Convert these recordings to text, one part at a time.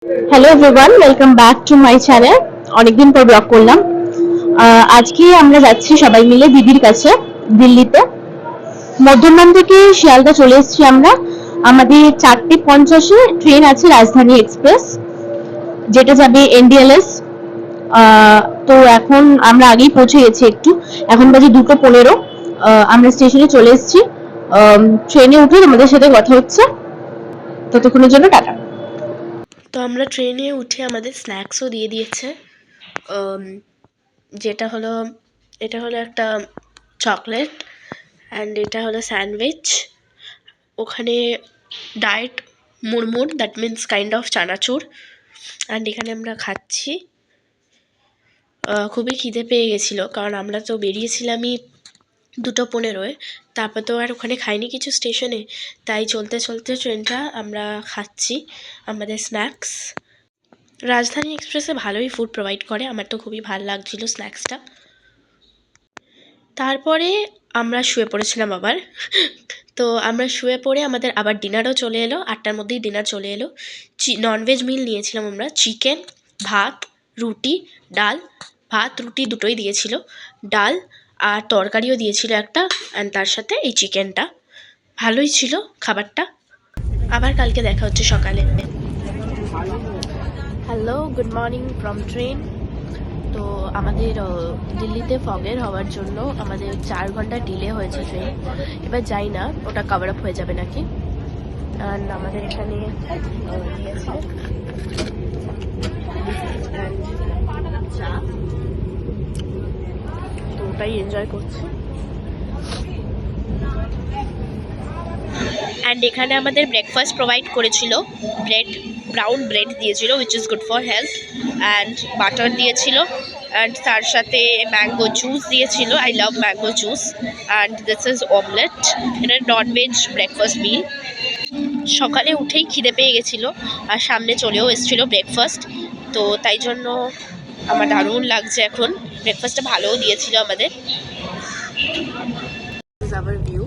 Hello everyone, welcome back to my channel. অনেকদিন পর blog করলাম। আজকে আমরা যাচ্ছি সবাই মিলে দিদির কাছে দিল্লিতে। মধ্যমগ্রাম থেকে শিয়ালদা চলে এসেছি আমরা। আমাদের 4:50-এ ট্রেন আছে, রাজধানী এক্সপ্রেস, যেটা যাবে এনডিএলএস। তো এখন আমরা আগেই পৌঁছে গেছি একটু, এখন বাজে 2:15। আমরা স্টেশনে চলে এসেছি। ট্রেনে উঠে তোমাদের সাথে কথা হচ্ছে। ততক্ষণের জন্য টাটা। তো আমরা ট্রেনে উঠে আমাদের স্ন্যাক্সও দিয়ে দিয়েছে। আম, যেটা হলো এটা হলো একটা চকলেট, অ্যান্ড এটা হলো স্যান্ডউইচ। ওখানে ডায়েট মুড়মুড়, that means kind of chanachur, and এখানে আমরা খাচ্ছি। খুবই খিদে পেয়ে গেছিলো, কারণ আমরা তো বেরিয়েছিলামই 2:15-এ। তারপর তো আর ওখানে খাইনি কিছু স্টেশনে, তাই চলতে চলতে ট্রেনটা আমরা খাচ্ছি আমাদের স্ন্যাক্স। রাজধানী এক্সপ্রেসে ভালোই ফুড প্রোভাইড করে, আমার তো খুবই ভালো লাগছিলো স্ন্যাক্সটা। তারপরে আমরা শুয়ে পড়েছিলাম আবার। তো আমরা শুয়ে পড়ে আমাদের আবার ডিনারও চলে এলো, 8টার মধ্যেই ডিনার চলে এলো। ননভেজ মিল নিয়েছিলাম আমরা, চিকেন, ভাত, রুটি, ডাল। ভাত রুটি দুটোই দিয়েছিল, ডাল আর তরকারিও দিয়েছিল একটা, অ্যান্ড তার সাথে এই চিকেনটা। ভালোই ছিল খাবারটা। আবার কালকে দেখা হচ্ছে সকালে। Hello, good morning from train. তো আমাদের দিল্লিতে ফগের হওয়ার জন্য আমাদের 4 ঘন্টা ডিলে হয়েছে ট্রেন। এবার যাই না ওটা কভার আপ হয়ে যাবে নাকি। অ্যান্ড আমাদের এখানে দিয়েছে চা, তো ওটাই এনজয় করছি। অ্যান্ড এখানে আমাদের ব্রেকফাস্ট প্রোভাইড করেছিল, ব্রাউন ব্রেড দিয়েছিল, which is good for health, and butter দিয়েছিল, অ্যান্ড তার সাথে ম্যাঙ্গো জুস দিয়েছিল। I love mango juice. And this is omelette. এটা ননভেজ ব্রেকফাস্ট মিল। সকালে উঠেই খিদে পেয়ে গেছিলো, আর সামনে চলেও এসেছিলো ব্রেকফাস্ট, তো তাই জন্য আমার দারুণ লাগছে এখন। ব্রেকফাস্টটা ভালোও দিয়েছিল আমাদের। Hour view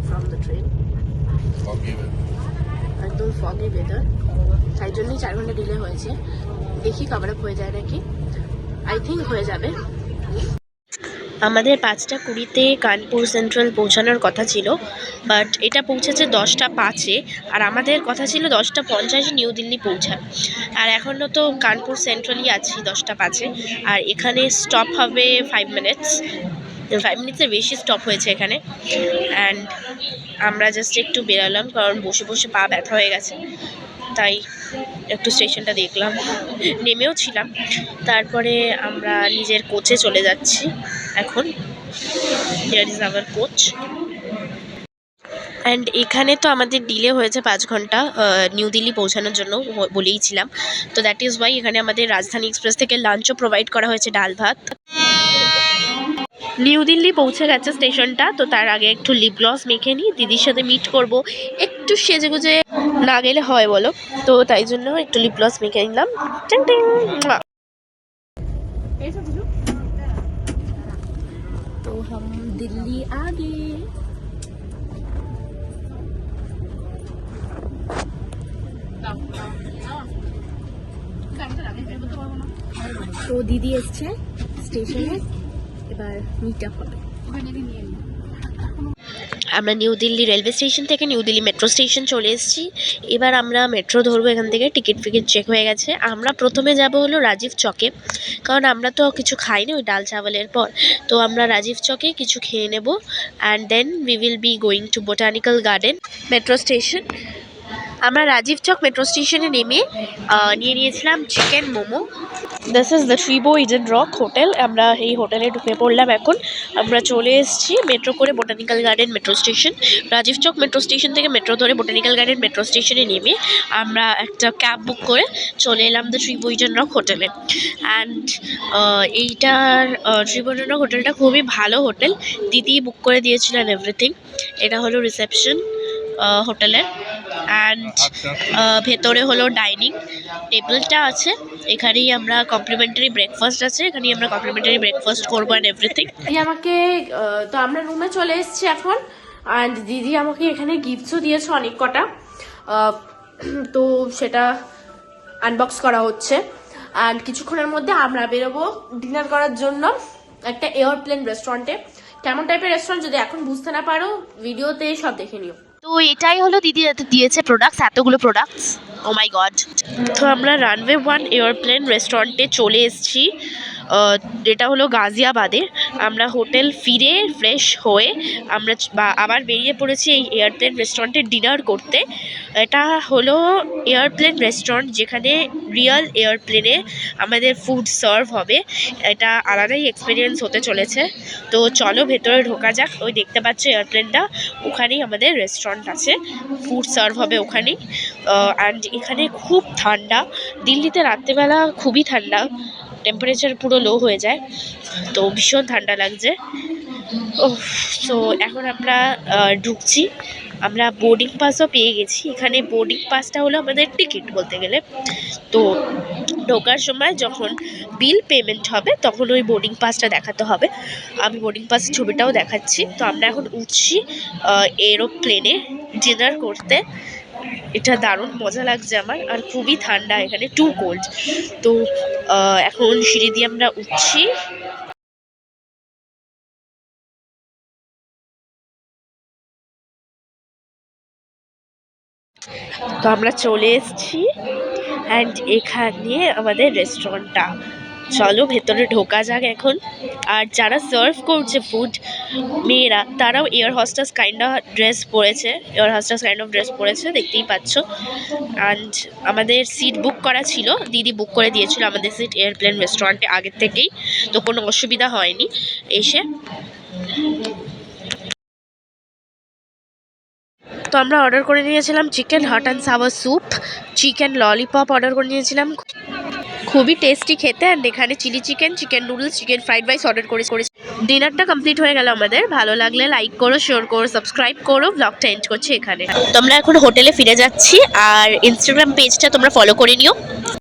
from the train, একদম ফগি ওয়েদার, তাই জন্যই 4 ঘন্টা ডিলে হয়েছে। দেখি কভার আপ হয়ে যায় নাকি, আই থিঙ্ক হয়ে যাবে। আমাদের 5:20-তে কানপুর সেন্ট্রাল পৌঁছানোর কথা ছিল, বাট এটা পৌঁছেছে 10:05-এ, আর আমাদের কথা ছিল 10:50-এ নিউ দিল্লি পৌঁছায়। আর এখনও তো কানপুর সেন্ট্রালই আছি 10:05-এ, আর এখানে স্টপ হবে 5 মিনিটস। 5 মিনিটসের বেশি স্টপ হয়েছে এখানে। অ্যান্ড আমরা জাস্ট একটু বেরালাম, কারণ বসে বসে পা ব্যথা হয়ে গেছে, তাই একটু স্টেশনটা দেখলাম, নেমেও ছিলাম। তারপরে আমরা নিজের কোচে চলে যাচ্ছি এখন। Here is our coach. And এখানে তো আমাদের ডিলে হয়েছে 5 ঘন্টা নিউ দিল্লি পৌঁছানোর জন্য, বলেইছিলাম। তো দ্যাট ইজ ওয়াই এখানে আমাদের রাজধানী এক্সপ্রেস থেকে লাঞ্চও প্রোভাইড করা হয়েছে, ডাল ভাত। নিউ দিল্লি পৌঁছে গেছে স্টেশনটা, তো তার আগে একটু লিপ গ্লস মেখে নিই, দিদির সাথে মিট করব। একটু সেজে গুজে না গেলে হয় বলো, তো তাই জন্য একটু লিপ গ্লস মেখে নিলাম। টিং টিং। তো হাম দিল্লি আ গে। তো দিদি এসছে স্টেশনে, এবার মিট আপ হবে। আমরা নিউ দিল্লি রেলওয়ে স্টেশন থেকে নিউ দিল্লি মেট্রো স্টেশন চলে এসেছি। এবার আমরা মেট্রো ধরবো, এখান থেকে টিকিট ফিকিট চেক হয়ে গেছে। আমরা প্রথমে যাব হলো রাজীব চকে, কারণ আমরা তো কিছু খাইনি ওই ডাল চাওয়ালের পর, তো আমরা রাজীব চকে কিছু খেয়ে নেব, and then we will be going to botanical garden metro station. আমরা রাজীব চক মেট্রো স্টেশনে নেমে নিয়ে নিয়েছিলাম chicken momo. This is the Treebo Eden Rock hotel. আমরা এই হোটেলে ঢুকে পড়লাম এখন। আমরা চলে এসেছি মেট্রো করে botanical garden metro station. Rajiv Chowk metro station থেকে মেট্রো ধরে বোটানিক্যাল গার্ডেন মেট্রো স্টেশনে নেমে আমরা একটা ক্যাব বুক করে চলে এলাম দ্য ট্রিবো ইডেন রক হোটেলে। অ্যান্ড এইটার ট্রিবো ইডেন রক হোটেলটা খুবই ভালো হোটেল, দিদি বুক করে দিয়েছিলেন এভরিথিং। এটা হলো রিসেপশন হোটেলের, অ্যান্ড ভেতরে হলো ডাইনিং টেবিলটা আছে। এখানেই আমরা কমপ্লিমেন্টারি ব্রেকফাস্ট আছে, এখানেই আমরা কমপ্লিমেন্টারি ব্রেকফাস্ট করবো অ্যান্ড এভরিথিং। আমাকে তো আমরা রুমে চলে এসেছি এখন, অ্যান্ড দিদি আমাকে এখানে গিফটসও দিয়েছে অনেক কটা। তো সেটা আনবক্স করা হচ্ছে। অ্যান্ড কিছুক্ষণের মধ্যে আমরা বেরোবো ডিনার করার জন্য একটা এয়ারপ্লেন রেস্টুরেন্টে। কেমন টাইপের রেস্টুরেন্ট যদি এখন বুঝতে না পারো, ভিডিওতে সব দেখে নিও। তো এটাই হলো দিদি দিয়েছে প্রোডাক্টস, এতগুলো প্রোডাক্টস, ও মাই গড। তো আমরা রানওয়ে 1 এয়ারপ্লেন রেস্টুরেন্টে চলে এসেছি। এটা হলো গাজিয়াবাদে। আমরা হোটেল ফিরে ফ্রেশ হয়ে আমরা আবার বেরিয়ে পড়েছি এই এয়ারপ্লেন রেস্টুরেন্টে ডিনার করতে। এটা হলো এয়ারপ্লেন রেস্টুরেন্ট যেখানে রিয়েল এয়ারপ্লেনে আমাদের ফুড সার্ভ হবে। এটা আলাদাই এক্সপিরিয়েন্স হতে চলেছে। তো চলো ভেতরে ঢোকা যাক। ওই দেখতে পাচ্ছ এয়ারপ্লেনটা, ওখানেই আমাদের রেস্টুরেন্ট আছে, ফুড সার্ভ হবে ওখানেই। অ্যান্ড এখানে খুব ঠান্ডা, দিল্লিতে রাত্রেবেলা খুবই ঠান্ডা, টেম্পারেচার পুরো লো হয়ে যায়, তো ভীষণ ঠান্ডা লাগছে। ও, তো এখন আমরা ঢুকছি। আমরা বোর্ডিং পাসও পেয়ে গেছি। এখানে বোর্ডিং পাসটা হলো আমাদের টিকিট বলতে গেলে। তো ঢোকার সময় যখন বিল পেমেন্ট হবে তখন ওই বোর্ডিং পাসটা দেখাতে হবে। আমি বোর্ডিং পাসের ছবিটাও দেখাচ্ছি। তো আমরা এখন উঠছি এরোপ্লেনে ডিনার করতে। এটা দারুণ মজা লাগছে আমার, আর খুবই ঠান্ডা এখানে, টু কোল্ড। তো এখন সিঁড়ি দিয়ে আমরা উঠছি। তো আমরা চলে এসেছি অ্যান্ড এখানে আমাদের রেস্টুরেন্টটা। চলো ভেতরে ঢোকা যাক এখন। আর যারা সার্ভ করছে ফুড, মেয়েরা, তারাও air hostess kind of dress পরেছে, দেখতেই পাচ্ছ। অ্যান্ড আমাদের সিট বুক করা ছিল, দিদি বুক করে দিয়েছিল আমাদের সিট এয়ারপ্লেন রেস্টুরেন্টে আগের থেকেই, তো কোনো অসুবিধা হয়নি এসে। তো আমরা অর্ডার করে নিয়েছিলাম chicken hot and sour soup, chicken lollipop order করে নিয়েছিলাম, খুবই টেস্টি খেতে। অ্যান্ড এখানে chilli chicken, chicken noodles, chicken fried rice order করেছি। ডিনারটা কমপ্লিট হয়ে গেল আমাদের। ভালো লাগলে লাইক করো, শেয়ার করো, সাবস্ক্রাইব করো। ব্লগটা এন্ড করছি এখানে। তোমরা এখন হোটেলে ফিরে যাচ্ছি, আর ইনস্টাগ্রাম পেজটা তোমরা ফলো করে নিও।